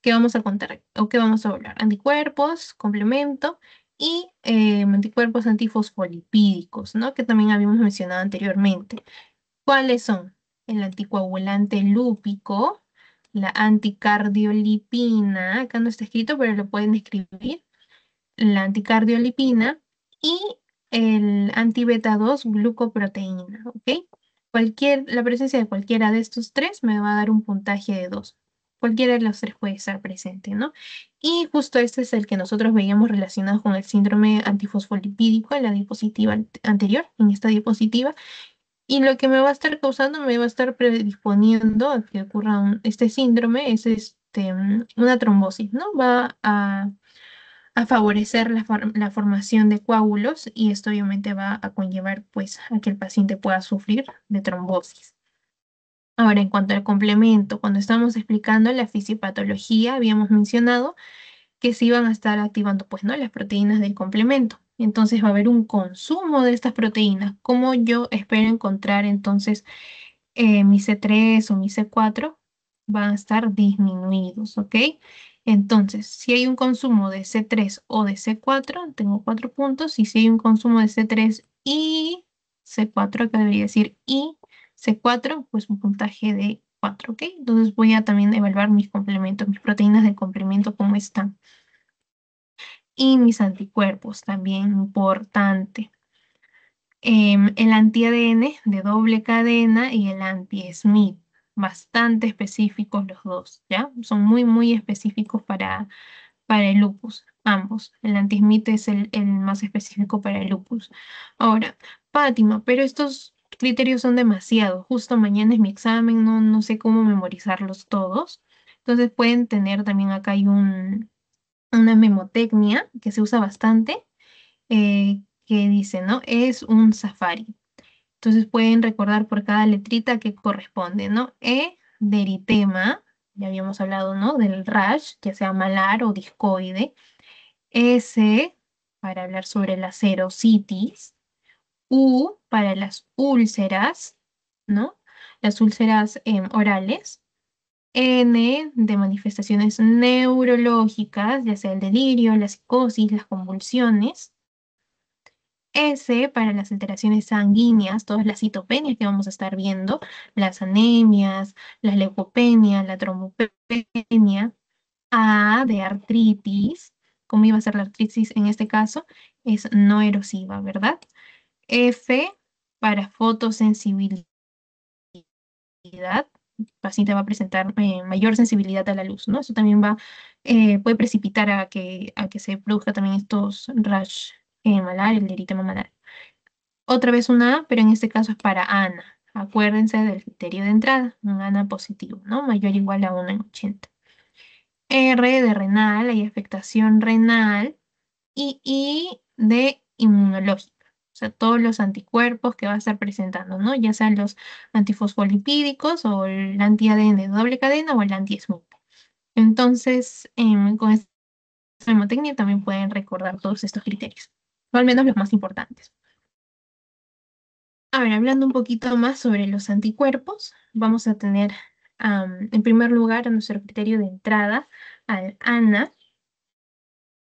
que vamos a contar o que vamos a hablar. Anticuerpos, complemento y anticuerpos antifosfolipídicos, ¿no? Que también habíamos mencionado anteriormente. ¿Cuáles son? El anticoagulante lúpico, la anticardiolipina, acá no está escrito, pero lo pueden escribir, la anticardiolipina y el anti-beta 2 glucoproteína, ¿ok? La presencia de cualquiera de estos tres me va a dar un puntaje de 2. Cualquiera de los tres puede estar presente, ¿no? Y justo este es el que nosotros veíamos relacionado con el síndrome antifosfolipídico en la diapositiva anterior, en esta diapositiva. Y lo que me va a estar causando, me va a estar predisponiendo a que ocurra este síndrome, es una trombosis, ¿no? Va a favorecer la formación de coágulos y esto obviamente va a conllevar pues a que el paciente pueda sufrir de trombosis. Ahora, en cuanto al complemento, cuando estamos explicando la fisiopatología, habíamos mencionado que se iban a estar activando pues, ¿no? Las proteínas del complemento. Entonces va a haber un consumo de estas proteínas. ¿Cómo yo espero encontrar entonces mi C3 o mi C4 van a estar disminuidos, ¿ok? Entonces, si hay un consumo de C3 o de C4, tengo 4 puntos, y si hay un consumo de C3 y C4, acá debería decir y C4, pues un puntaje de 4, ¿ok? Entonces voy a también evaluar mis complementos, mis proteínas del complemento, cómo están. Y mis anticuerpos, también importante. El anti-ADN de doble cadena y el anti-Smith, bastante específicos los dos, ¿ya? Son muy, muy específicos para el lupus, ambos. El anti-Smith es el más específico para el lupus. Ahora, Fátima, pero estos criterios son demasiados. Justo mañana es mi examen, no sé cómo memorizarlos todos. Entonces pueden tener también acá hay una memotecnia que se usa bastante, que dice, ¿no? Es un safari. Entonces pueden recordar por cada letrita que corresponde, ¿no? E de eritema, ya habíamos hablado, ¿no? Del rash, ya sea malar o discoide. S para hablar sobre la serositis. U para las úlceras, ¿no? Las úlceras orales. N de manifestaciones neurológicas, ya sea el delirio, la psicosis, las convulsiones. S para las alteraciones sanguíneas, todas las citopenias que vamos a estar viendo, las anemias, las leucopenias, la trombopenia. A de artritis, ¿cómo iba a ser la artritis en este caso? Es no erosiva, ¿verdad? F para fotosensibilidad, el paciente va a presentar mayor sensibilidad a la luz, ¿no? Eso también puede precipitar a que se produzca también estos rash malar, el eritema malar. Otra vez una A, pero en este caso es para ANA. Acuérdense del criterio de entrada, un ANA positivo, ¿no? Mayor o igual a 1 en 80. R de renal, hay afectación renal. Y I de inmunológica. O sea, todos los anticuerpos que va a estar presentando, ¿no? Ya sean los antifosfolipídicos o el anti-ADN de doble cadena o el anti-SMUC. Entonces, con esta mnemotecnia también pueden recordar todos estos criterios, o al menos los más importantes. A ver, hablando un poquito más sobre los anticuerpos, vamos a tener en primer lugar a nuestro criterio de entrada al ANA.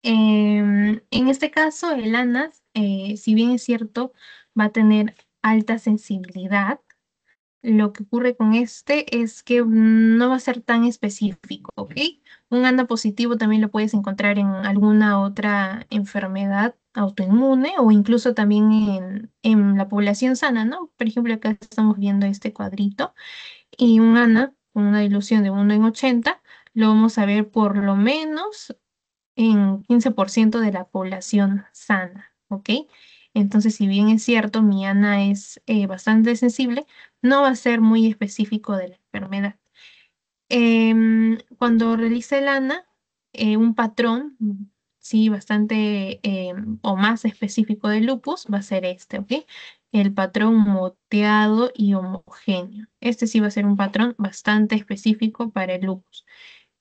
En este caso, el ANAS, si bien es cierto, va a tener alta sensibilidad. Lo que ocurre con este es que no va a ser tan específico, ¿ok? Un ANA positivo también lo puedes encontrar en alguna otra enfermedad autoinmune o incluso también en la población sana, ¿no? Por ejemplo, acá estamos viendo este cuadrito y un ANA con una dilución de 1 en 80 lo vamos a ver por lo menos en 15% de la población sana, ¿ok? Entonces, si bien es cierto, mi ANA es bastante sensible, no va a ser muy específico de la enfermedad. Cuando realice el ANA, un patrón, sí, bastante o más específico del lupus va a ser este, ¿ok? El patrón moteado y homogéneo. Este sí va a ser un patrón bastante específico para el lupus.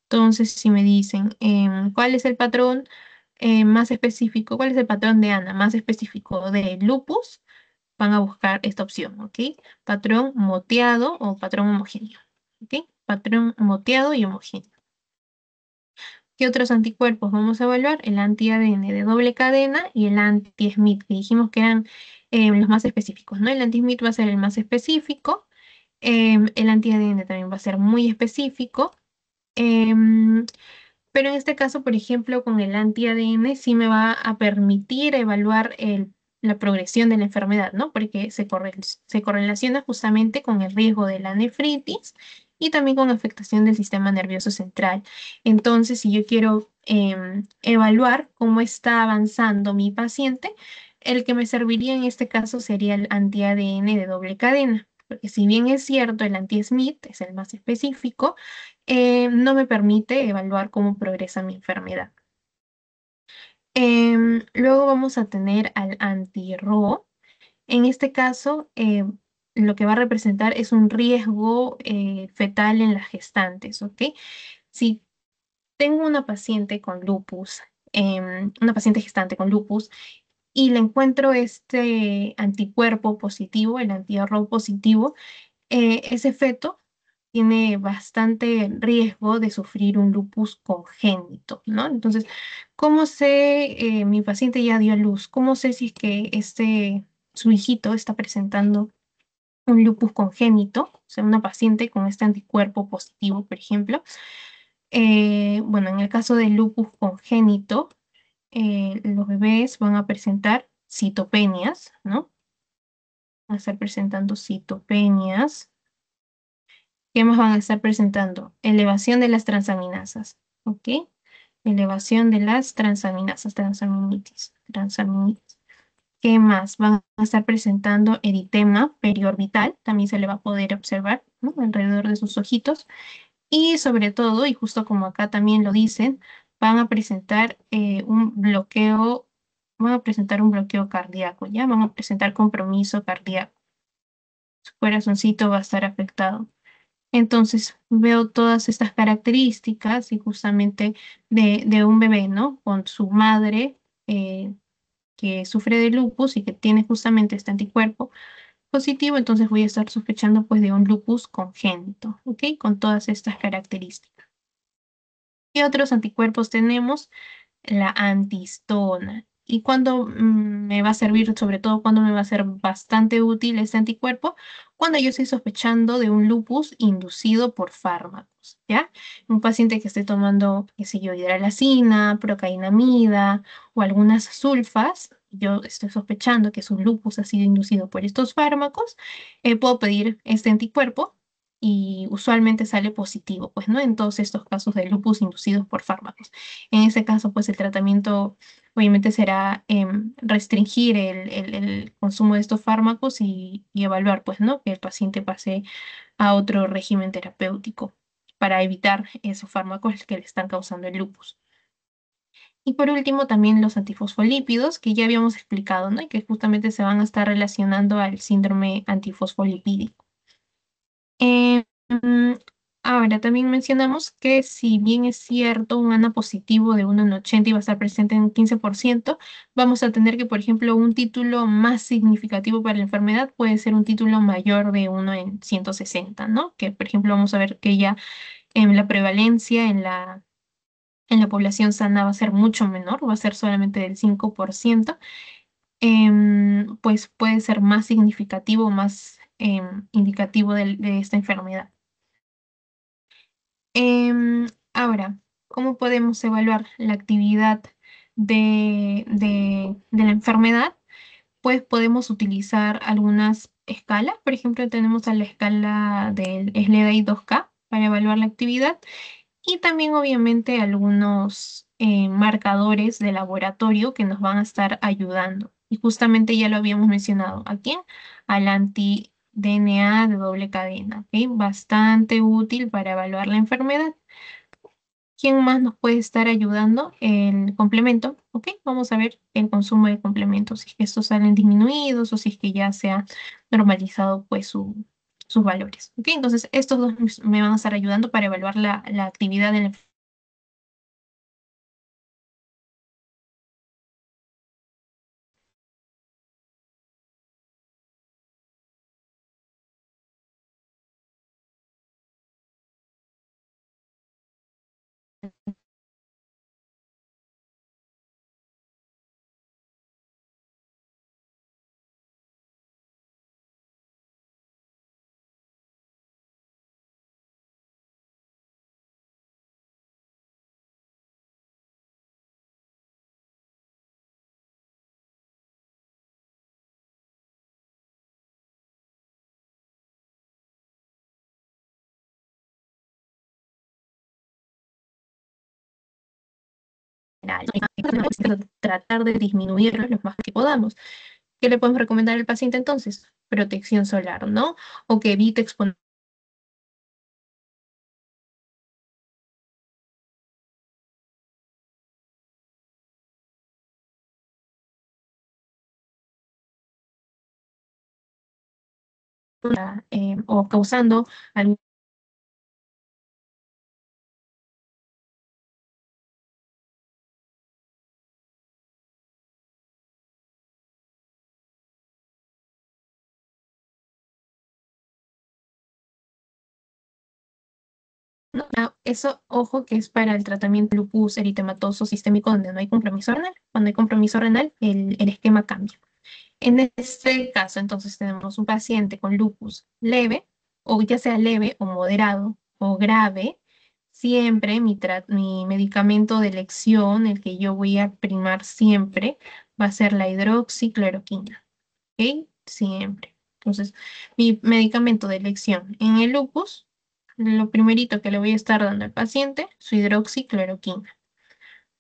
Entonces, si me dicen, ¿cuál es el patrón más específico? ¿Cuál es el patrón de ANA más específico de lupus? Van a buscar esta opción, ¿ok? Patrón moteado o patrón homogéneo, ¿ok? Patrón moteado y homogéneo. ¿Qué otros anticuerpos vamos a evaluar? El anti-ADN de doble cadena y el anti-SMIT, que dijimos que eran los más específicos, ¿no? El anti-SMIT va a ser el más específico. El anti-ADN también va a ser muy específico. Em, pero en este caso, por ejemplo, con el anti-ADN sí me va a permitir evaluar la progresión de la enfermedad, ¿no? Porque se correlaciona justamente con el riesgo de la nefritis y también con afectación del sistema nervioso central. Entonces, si yo quiero evaluar cómo está avanzando mi paciente, el que me serviría en este caso sería el anti-ADN de doble cadena. Porque si bien es cierto, el anti-SMIT es el más específico, no me permite evaluar cómo progresa mi enfermedad. Luego vamos a tener al anti-RO. En este caso, lo que va a representar es un riesgo fetal en las gestantes, ¿ok? Si tengo una paciente con lupus, una paciente gestante con lupus, y le encuentro este anticuerpo positivo, el anti-RO positivo, ese feto tiene bastante riesgo de sufrir un lupus congénito, ¿no? Entonces, ¿cómo sé, mi paciente ya dio a luz? ¿Cómo sé si es que su hijito está presentando un lupus congénito? O sea, una paciente con este anticuerpo positivo, por ejemplo. Bueno, en el caso del lupus congénito, los bebés van a presentar citopenias, ¿no? Van a estar presentando citopenias. ¿Qué más van a estar presentando? Elevación de las transaminasas, ¿ok? Elevación de las transaminasas, transaminitis. ¿Qué más? Van a estar presentando eritema periorbital, también se le va a poder observar, ¿no? Alrededor de sus ojitos. Y sobre todo, y justo como acá también lo dicen, van a presentar van a presentar un bloqueo cardíaco, ¿ya? Van a presentar compromiso cardíaco. Su corazoncito va a estar afectado. Entonces veo todas estas características y justamente de un bebé, ¿no? Con su madre que sufre de lupus y que tiene justamente este anticuerpo positivo, entonces voy a estar sospechando pues de un lupus congénito, ¿ok? Con todas estas características. ¿Qué otros anticuerpos tenemos? La antihistona. ¿Y cuándo me va a servir, sobre todo cuando me va a ser bastante útil este anticuerpo? Cuando yo estoy sospechando de un lupus inducido por fármacos, ¿ya? Un paciente que esté tomando, qué sé yo, hidralazina, procainamida o algunas sulfas, yo estoy sospechando que su lupus ha sido inducido por estos fármacos, puedo pedir este anticuerpo y usualmente sale positivo, pues, ¿no? En todos estos casos de lupus inducidos por fármacos. En ese caso, pues el tratamiento obviamente será restringir el consumo de estos fármacos y evaluar, pues, ¿no? Que el paciente pase a otro régimen terapéutico para evitar esos fármacos que le están causando el lupus. Y por último, también los antifosfolípidos, que ya habíamos explicado, ¿no? Y que justamente se van a estar relacionando al síndrome antifosfolipídico. Eh, mm, Ahora, también mencionamos que si bien es cierto, un ANA positivo de 1 en 80 iba a estar presente en un 15%, vamos a tener que, por ejemplo, un título más significativo para la enfermedad puede ser un título mayor de 1 en 160, ¿no? Que, por ejemplo, vamos a ver que ya en la prevalencia en la población sana va a ser mucho menor, va a ser solamente del 5%, pues puede ser más significativo, más indicativo de esta enfermedad. Ahora, ¿cómo podemos evaluar la actividad de la enfermedad? Pues podemos utilizar algunas escalas. Por ejemplo, tenemos a la escala del SLEDAI 2K para evaluar la actividad y también obviamente algunos marcadores de laboratorio que nos van a estar ayudando. Y justamente ya lo habíamos mencionado. ¿A quién? Al anti-DNA de doble cadena, ¿ok? Bastante útil para evaluar la enfermedad. ¿Quién más nos puede estar ayudando? El complemento, ¿ok? Vamos a ver el consumo de complementos, si es que estos salen disminuidos o si es que ya se ha normalizado pues sus valores, ¿ok? Entonces estos dos me van a estar ayudando para evaluar la actividad de la general, ¿no? Tratar de disminuirlo lo más que podamos. ¿Qué le podemos recomendar al paciente entonces? Protección solar, ¿no? O que evite exponer o causando algún. ¿No? Eso, ojo, que es para el tratamiento de lupus eritematoso sistémico donde no hay compromiso renal. Cuando hay compromiso renal, el esquema cambia. En este caso, entonces, tenemos un paciente con lupus leve, o ya sea leve o moderado o grave, siempre mi medicamento de elección, el que yo voy a primar siempre, va a ser la hidroxicloroquina. ¿Ok? Siempre. Entonces, mi medicamento de elección en el lupus, lo primerito que le voy a estar dando al paciente, su hidroxicloroquina.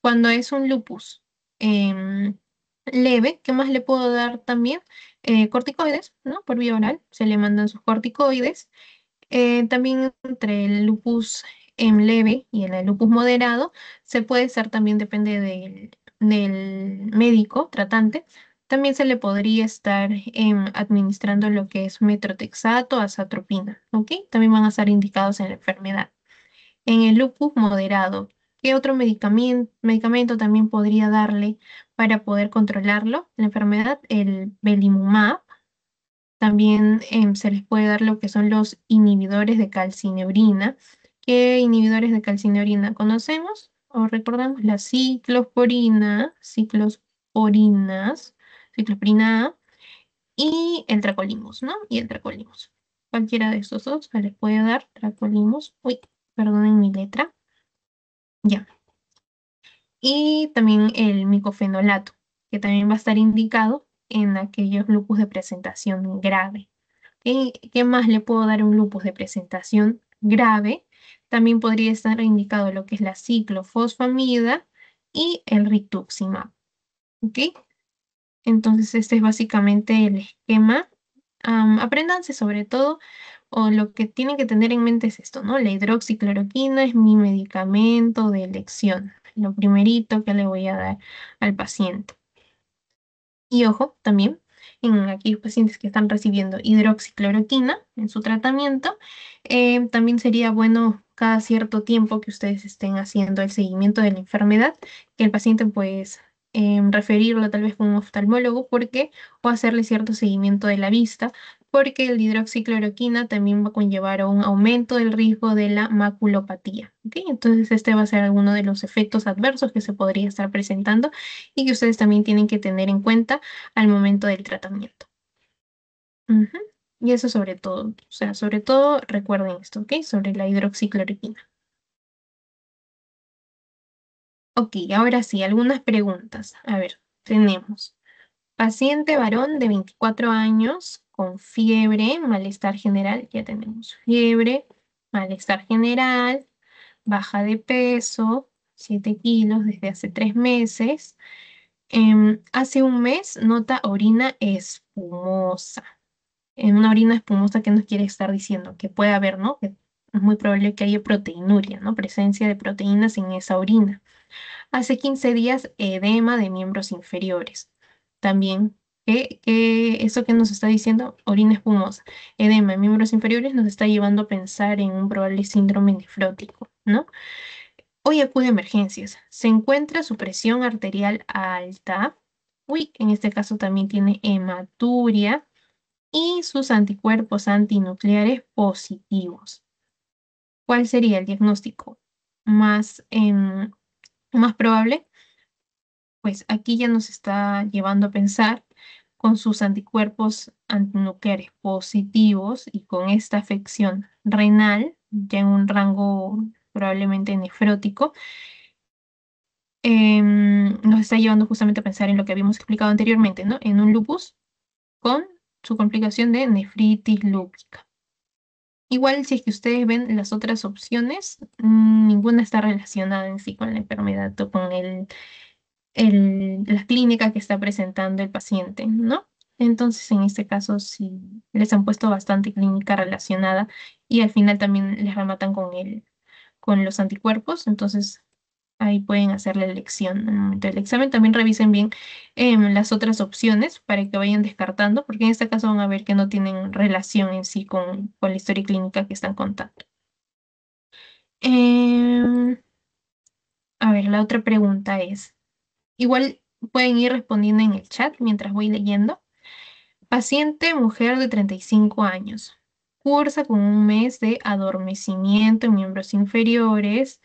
Cuando es un lupus em, leve, ¿qué más le puedo dar también? Corticoides, ¿no? Por vía oral, se le mandan sus corticoides. También entre el lupus leve y el lupus moderado, se puede estar también, depende del médico tratante, también se le podría estar administrando lo que es metrotexato, azatropina, ¿ok? También van a estar indicados en la enfermedad. En el lupus moderado, ¿qué otro medicamento también podría darle para poder controlarlo? La enfermedad, el belimumab. También se les puede dar lo que son los inhibidores de calcineurina. ¿Qué inhibidores de calcineurina conocemos? O recordamos la ciclosporina A y el tracolimus, ¿no? Y el tracolimus. Cualquiera de estos dos se les puede dar tracolimus. Uy, perdonen mi letra. Ya. Y también el micofenolato, que también va a estar indicado en aquellos lupus de presentación grave. ¿Qué más le puedo dar a un lupus de presentación grave? También podría estar indicado lo que es la ciclofosfamida y el rituximab. ¿Ok? Entonces, este es básicamente el esquema. Apréndanse sobre todo, o lo que tienen que tener en mente es esto, ¿no? La hidroxicloroquina es mi medicamento de elección, lo primerito que le voy a dar al paciente. Y ojo, también en aquellos pacientes que están recibiendo hidroxicloroquina en su tratamiento, también sería bueno cada cierto tiempo que ustedes estén haciendo el seguimiento de la enfermedad, que el paciente pues referirlo tal vez con un oftalmólogo porque o hacerle cierto seguimiento de la vista, porque el hidroxicloroquina también va a conllevar a un aumento del riesgo de la maculopatía. ¿Ok? Entonces este va a ser alguno de los efectos adversos que se podría estar presentando y que ustedes también tienen que tener en cuenta al momento del tratamiento. Ujú. Y eso sobre todo, o sea, sobre todo recuerden esto, ¿ok? Sobre la hidroxicloroquina. Ok, ahora sí, algunas preguntas. A ver, tenemos paciente varón de 24 años con fiebre, malestar general, ya tenemos fiebre, malestar general, baja de peso, 7 kilos desde hace 3 meses. Hace un mes nota orina espumosa. En una orina espumosa, ¿qué nos quiere estar diciendo? Que puede haber, ¿no? Que es muy probable que haya proteinuria, ¿no? Presencia de proteínas en esa orina. Hace 15 días, edema de miembros inferiores. También, eso que nos está diciendo, orina espumosa, edema de miembros inferiores, nos está llevando a pensar en un probable síndrome nefrótico, ¿no? Hoy acude a emergencias. Se encuentra su presión arterial alta. Uy, en este caso también tiene hematuria y sus anticuerpos antinucleares positivos. ¿Cuál sería el diagnóstico más probable? Pues aquí ya nos está llevando a pensar con sus anticuerpos antinucleares positivos y con esta afección renal, ya en un rango probablemente nefrótico, nos está llevando justamente a pensar en lo que habíamos explicado anteriormente, ¿no? En un lupus con su complicación de nefritis lúpica. Igual, si es que ustedes ven las otras opciones, ninguna está relacionada en sí con la enfermedad o con la clínica que está presentando el paciente, ¿no? Entonces, en este caso, sí les han puesto bastante clínica relacionada y al final también les rematan con los anticuerpos, entonces ahí pueden hacer la elección en el momento del examen. También revisen bien las otras opciones para que vayan descartando, porque en este caso van a ver que no tienen relación en sí con la historia clínica que están contando. Em, a ver, la otra pregunta es, igual pueden ir respondiendo en el chat mientras voy leyendo. Paciente mujer de 35 años. Cursa con un mes de adormecimiento en miembros inferiores,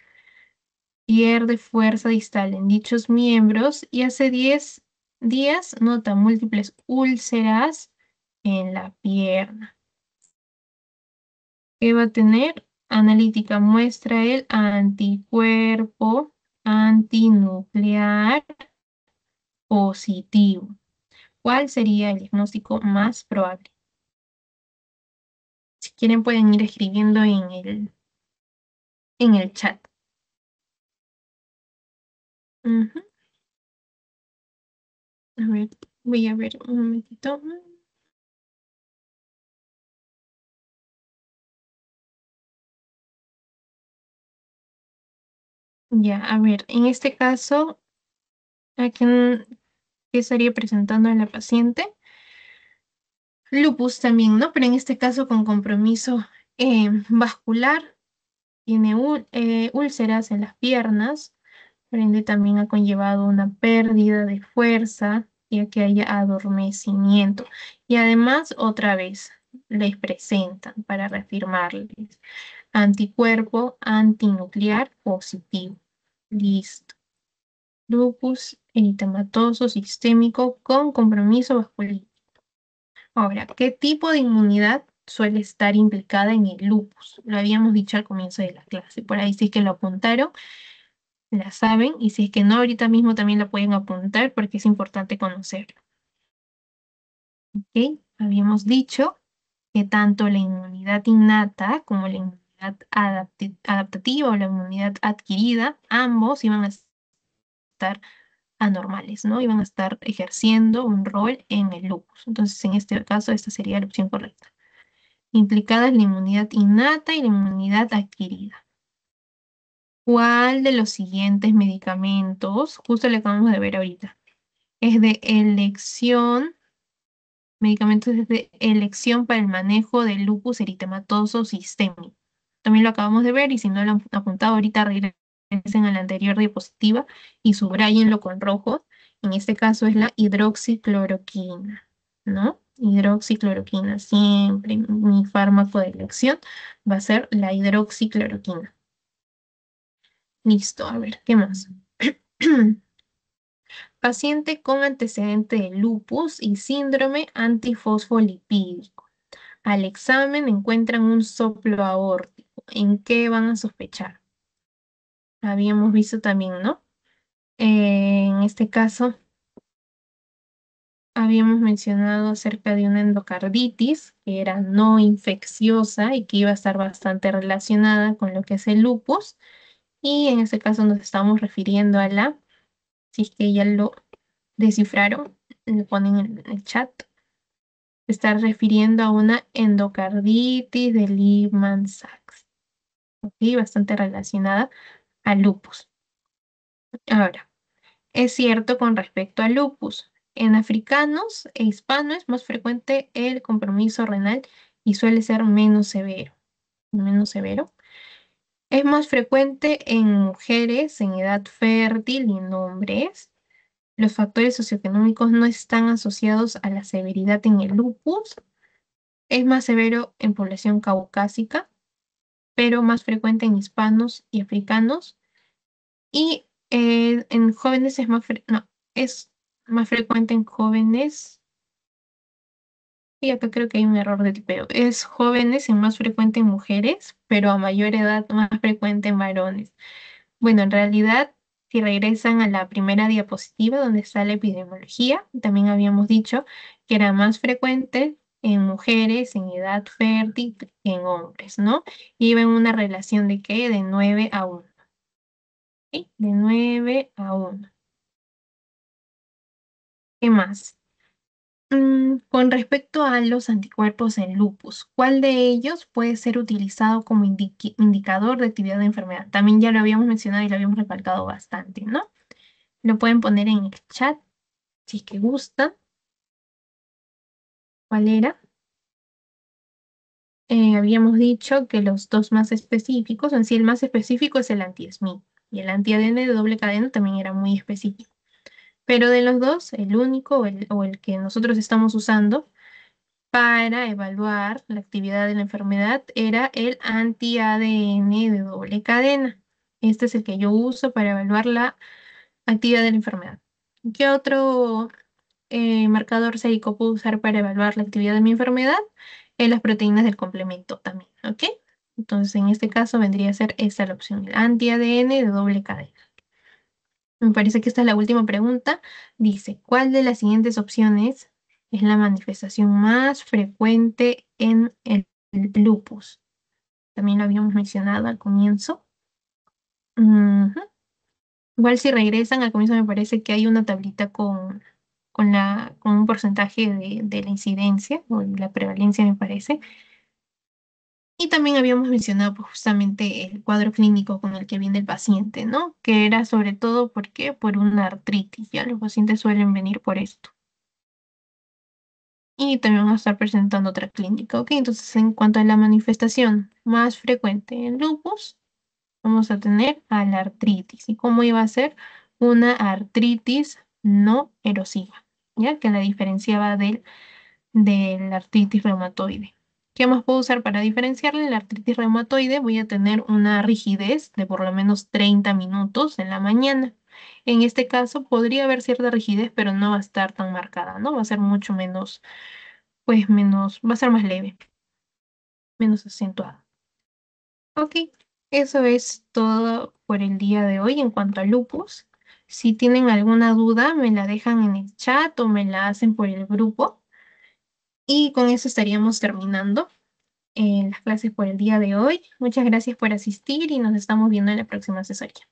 pierde fuerza distal en dichos miembros y hace 10 días nota múltiples úlceras en la pierna. ¿Qué va a tener? analítica muestra el anticuerpo antinuclear positivo. ¿Cuál sería el diagnóstico más probable? Si quieren pueden ir escribiendo en el chat. Ujú. A ver, voy a ver un momentito. Ya, a ver, en este caso, ¿a quién qué estaría presentando a la paciente? Lupus también, ¿no? Pero en este caso con compromiso vascular, tiene úlceras en las piernas, por ende también ha conllevado una pérdida de fuerza, ya que haya adormecimiento. Y además, otra vez, les presentan para reafirmarles anticuerpo antinuclear positivo. Listo. Lupus eritematoso sistémico con compromiso vascular. Ahora, ¿qué tipo de inmunidad suele estar implicada en el lupus? Lo habíamos dicho al comienzo de la clase. Por ahí sí que lo apuntaron, la saben, y si es que no, ahorita mismo también la pueden apuntar porque es importante conocerlo. ¿Ok? Habíamos dicho que tanto la inmunidad innata como la inmunidad adaptativa o la inmunidad adquirida, ambos iban a estar anormales, ¿no? Iban a estar ejerciendo un rol en el lupus. Entonces, en este caso, esta sería la opción correcta. Implicadas la inmunidad innata y la inmunidad adquirida. ¿Cuál de los siguientes medicamentos, justo le acabamos de ver ahorita, es de elección, medicamentos de elección para el manejo del lupus eritematoso sistémico? También lo acabamos de ver y si no lo han apuntado ahorita, regresen a la anterior diapositiva y subrayenlo con rojo. En este caso es la hidroxicloroquina, ¿no? Hidroxicloroquina, siempre mi fármaco de elección va a ser la hidroxicloroquina. Listo, a ver, ¿qué más? Paciente con antecedente de lupus y síndrome antifosfolipídico. Al examen encuentran un soplo aórtico. ¿En qué van a sospechar? Habíamos visto también, ¿no? En este caso, habíamos mencionado acerca de una endocarditis que era no infecciosa y que iba a estar bastante relacionada con lo que es el lupus. Y en este caso nos estamos refiriendo a la, si es que ya lo descifraron, lo ponen en el chat, se está refiriendo a una endocarditis de Lehmann-Sachs, ¿ok? Bastante relacionada al lupus. Ahora, es cierto con respecto al lupus. En africanos e hispanos es más frecuente el compromiso renal y suele ser menos severo. Menos severo. Es más frecuente en mujeres en edad fértil y en hombres. Los factores socioeconómicos no están asociados a la severidad en el lupus. Es más severo en población caucásica, pero más frecuente en hispanos y africanos. Y en jóvenes no, es más frecuente en jóvenes. Y acá creo que hay un error de tipeo. Es jóvenes y más frecuente en mujeres, pero a mayor edad más frecuente en varones. Bueno, en realidad, si regresan a la primera diapositiva donde está la epidemiología, también habíamos dicho que era más frecuente en mujeres en edad fértil que en hombres, ¿no? Y iba en una relación de ¿qué? De 9 a 1. ¿Sí? De 9 a 1. ¿Qué más? Con respecto a los anticuerpos en lupus, ¿cuál de ellos puede ser utilizado como indicador de actividad de enfermedad? También ya lo habíamos mencionado y lo habíamos recalcado bastante, ¿no? Lo pueden poner en el chat si es que gustan. ¿Cuál era? Habíamos dicho que los dos más específicos, en sí el más específico es el anti-SMI y el anti-ADN de doble cadena también era muy específico. Pero de los dos, el único o el que nosotros estamos usando para evaluar la actividad de la enfermedad era el anti-ADN de doble cadena. Este es el que yo uso para evaluar la actividad de la enfermedad. ¿Qué otro marcador sérico puedo usar para evaluar la actividad de mi enfermedad? En las proteínas del complemento también, ¿ok? Entonces, en este caso vendría a ser esta la opción, el anti-ADN de doble cadena. Me parece que esta es la última pregunta. Dice, ¿cuál de las siguientes opciones es la manifestación más frecuente en el lupus? También lo habíamos mencionado al comienzo. Ujú. Igual si regresan al comienzo me parece que hay una tablita con un porcentaje de la incidencia o la prevalencia me parece. Y también habíamos mencionado pues, justamente el cuadro clínico con el que viene el paciente, ¿no? Que era sobre todo porque por una artritis, ya los pacientes suelen venir por esto. Y también vamos a estar presentando otra clínica, ¿ok? Entonces, en cuanto a la manifestación más frecuente en lupus, vamos a tener a la artritis. ¿Y cómo iba a ser? Una artritis no erosiva, ¿ya? Que la diferenciaba de la artritis reumatoide. ¿Qué más puedo usar para diferenciarle? La artritis reumatoide voy a tener una rigidez de por lo menos 30 minutos en la mañana. En este caso podría haber cierta rigidez, pero no va a estar tan marcada, ¿no? Va a ser mucho menos, pues menos, va a ser más leve, menos acentuada. Ok, eso es todo por el día de hoy en cuanto a lupus. Si tienen alguna duda, me la dejan en el chat o me la hacen por el grupo. Y con eso estaríamos terminando las clases por el día de hoy. Muchas gracias por asistir y nos estamos viendo en la próxima asesoría.